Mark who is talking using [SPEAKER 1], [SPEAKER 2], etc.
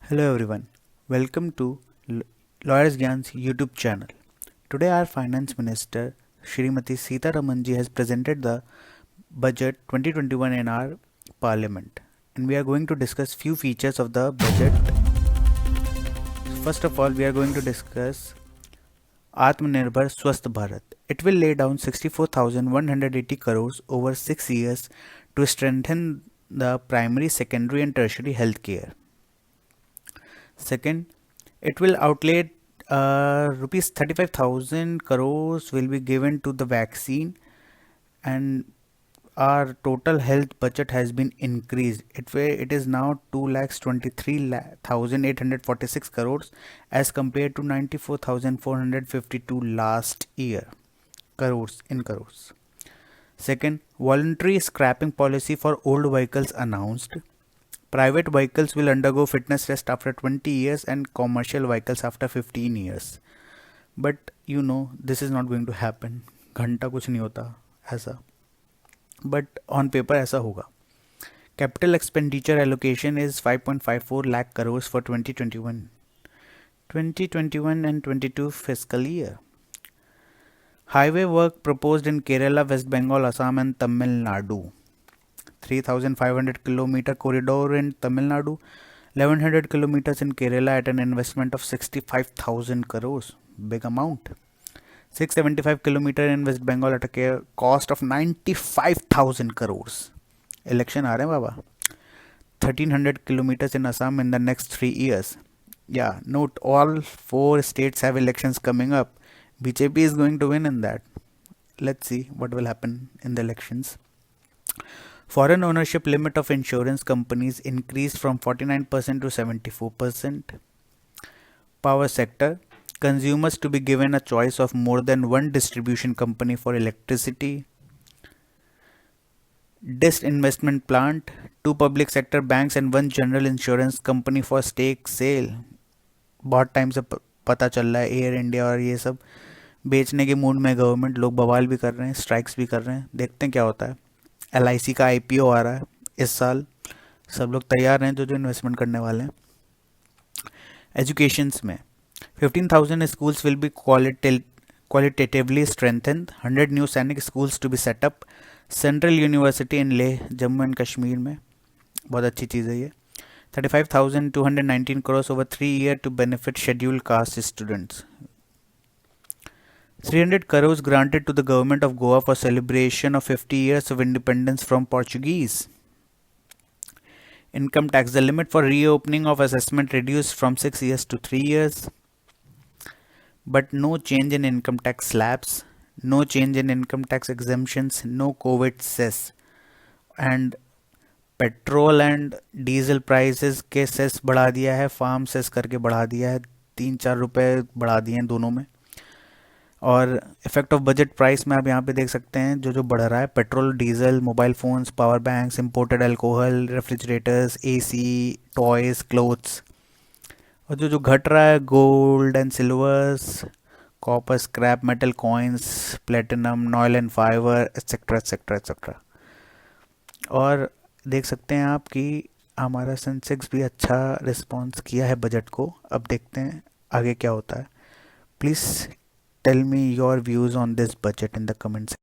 [SPEAKER 1] Hello everyone, welcome to Lawyers Gyan's YouTube channel. Today our Finance Minister Shrimati Seetharamanji has presented the budget 2021 in our Parliament, and we are going to discuss few features of the budget. First of all, we are going to discuss Atmanirbhar Swasth Bharat. It will lay down 64,180 crores over 6 years to strengthen the primary, secondary and tertiary healthcare. Second, it will outlay rupees 35,000 crores will be given to the vaccine, and our total health budget has been increased. It is now 2,23,846 crores as compared to 94,452 last year crores. Second, voluntary scrapping policy for old vehicles announced. Private vehicles will undergo fitness test after 20 years and commercial vehicles after 15 years. But this is not going to happen. घंटा कुछ नहीं होता ऐसा. But on paper ऐसा होगा. Capital expenditure allocation is 5.54 lakh crores for 2021 and 22 fiscal year. Highway work proposed in Kerala, West Bengal, Assam and Tamil Nadu. 3,500 kilometer corridor in Tamil Nadu, 1,100 kilometers in Kerala at an investment of 65,000 crores. Big amount. 675 kilometer in West Bengal at a cost of 95,000 crores. Election aa rahe hain baba. 1,300 kilometers in Assam in the next 3 years. Yeah, note all 4 states have elections coming up. BJP is going to win in that. Let's see what will happen in the elections. Foreign ownership limit of insurance companies increased from 49% to 74%. Power sector. Consumers to be given a choice of more than one distribution company for electricity. Disinvestment plant. 2 public sector banks and 1 general insurance company for stake sale. बहुत time से पता चल रहा है air India और ये सब बेचने के मूड में गवर्नमेंट. लोग बवाल भी कर रहे हैं, स्ट्राइक्स भी कर रहे हैं. देखते हैं क्या होता है. LIC का IPO आ रहा है इस साल. सब लोग तैयार हैं जो इन्वेस्टमेंट करने वाले हैं. एजुकेशंस में 15,000 schools will be qualitatively strengthened. 100 new सैनिक schools to be set up. Central University in Leh, Jammu and Kashmir में. बहुत अच्छी चीज़ है ये. 35,219 crores over 3 years to benefit scheduled caste students. 300 crores granted to the government of Goa for celebration of 50 years of independence from Portuguese. Income tax, the limit for reopening of assessment reduced from 6 years to 3 years. But no change in income tax slabs, no change in income tax exemptions, no COVID cess. And petrol and diesel prices के cess बढ़ा दिया है, farm cess करके बढ़ा दिया है. 3-4 रुपए बढ़ा दिए हैं दोनों में. और इफेक्ट ऑफ बजट प्राइस में आप यहाँ पे देख सकते हैं जो बढ़ रहा है. Petrol, diesel, mobile phones, power banks, imported alcohol, refrigerators, AC, toys, clothes. और जो घट रहा है gold and silvers, copper, scrap metal, coins, platinum, oil and fibre etcetera etcetera etcetera. और देख सकते हैं आप कि हमारा सेंसेक्स भी अच्छा रिस्पॉन्स किया है बजट को. अब देखते हैं आगे क्या होता है. Please tell me your views on this budget in the comments.